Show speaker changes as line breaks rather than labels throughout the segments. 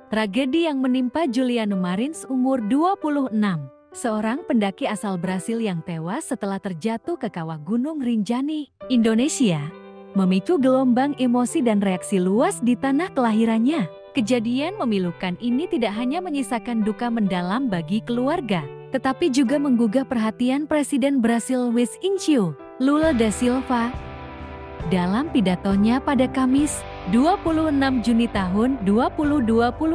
Tragedi yang menimpa Juliana Marins umur 26, seorang pendaki asal Brasil yang tewas setelah terjatuh ke kawah Gunung Rinjani, Indonesia, memicu gelombang emosi dan reaksi luas di tanah kelahirannya. Kejadian memilukan ini tidak hanya menyisakan duka mendalam bagi keluarga, tetapi juga menggugah perhatian Presiden Brasil Luiz Inácio Lula da Silva. Dalam pidatonya pada Kamis, 26 Juni tahun 2025,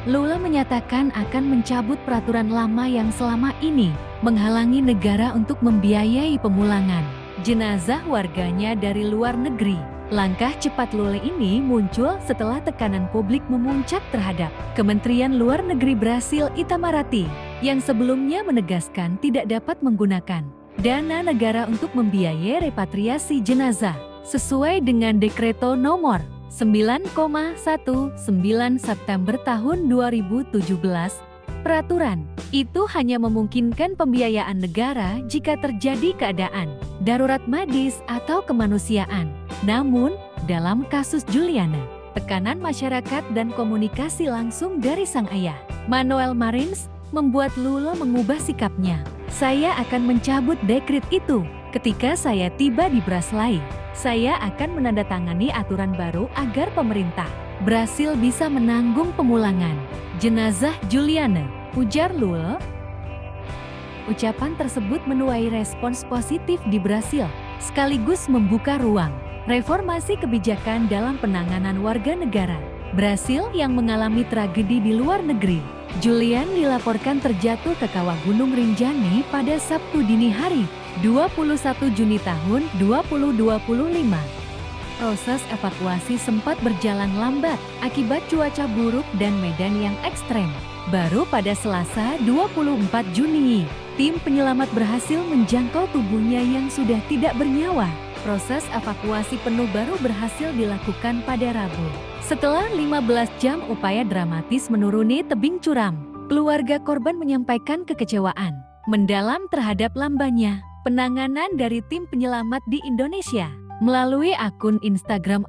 Lula menyatakan akan mencabut peraturan lama yang selama ini menghalangi negara untuk membiayai pemulangan jenazah warganya dari luar negeri. Langkah cepat Lula ini muncul setelah tekanan publik memuncak terhadap Kementerian Luar Negeri Brasil Itamaraty, yang sebelumnya menegaskan tidak dapat menggunakan dana negara untuk membiayai repatriasi jenazah, sesuai dengan Dekreto Nomor 9,19 September tahun 2017. Peraturan itu hanya memungkinkan pembiayaan negara jika terjadi keadaan darurat medis atau kemanusiaan. Namun, dalam kasus Juliana, tekanan masyarakat dan komunikasi langsung dari sang ayah, Manuel Marins, membuat Lula mengubah sikapnya. Saya akan mencabut dekret itu. Ketika saya tiba di Brasil, saya akan menandatangani aturan baru agar pemerintah Brasil bisa menanggung pemulangan jenazah Juliana, ujar Lula. Ucapan tersebut menuai respons positif di Brasil, sekaligus membuka ruang reformasi kebijakan dalam penanganan warga negara Brasil yang mengalami tragedi di luar negeri. Julian dilaporkan terjatuh ke kawah Gunung Rinjani pada Sabtu dini hari, 21 Juni tahun 2025. Proses evakuasi sempat berjalan lambat akibat cuaca buruk dan medan yang ekstrem. Baru pada Selasa 24 Juni, tim penyelamat berhasil menjangkau tubuhnya yang sudah tidak bernyawa. Proses evakuasi penuh baru berhasil dilakukan pada Rabu. Setelah 15 jam upaya dramatis menuruni tebing curam, keluarga korban menyampaikan kekecewaan mendalam terhadap lambannya penanganan dari tim penyelamat di Indonesia. Melalui akun Instagram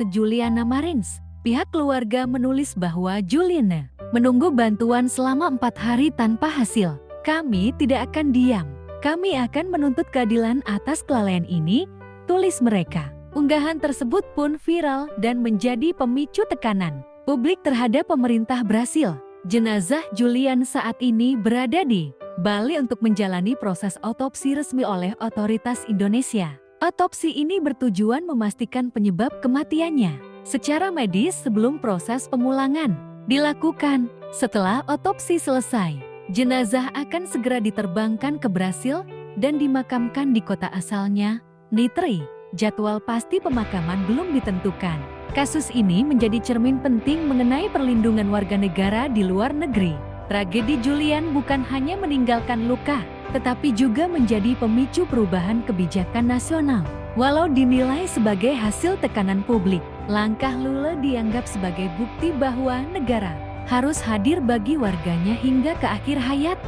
@Juliana Marins, pihak keluarga menulis bahwa Juliana menunggu bantuan selama 4 hari tanpa hasil. Kami tidak akan diam. Kami akan menuntut keadilan atas kelalaian ini, tulis mereka. Unggahan tersebut pun viral dan menjadi pemicu tekanan publik terhadap pemerintah Brasil. Jenazah Julian saat ini berada di Bali untuk menjalani proses otopsi resmi oleh otoritas Indonesia. Otopsi ini bertujuan memastikan penyebab kematiannya secara medis sebelum proses pemulangan dilakukan. Setelah otopsi selesai, jenazah akan segera diterbangkan ke Brasil dan dimakamkan di kota asalnya, Nitri. Jadwal pasti pemakaman belum ditentukan. Kasus ini menjadi cermin penting mengenai perlindungan warga negara di luar negeri. Tragedi Julian bukan hanya meninggalkan luka, tetapi juga menjadi pemicu perubahan kebijakan nasional. Walau dinilai sebagai hasil tekanan publik, langkah Lula dianggap sebagai bukti bahwa negara harus hadir bagi warganya hingga ke akhir hayat.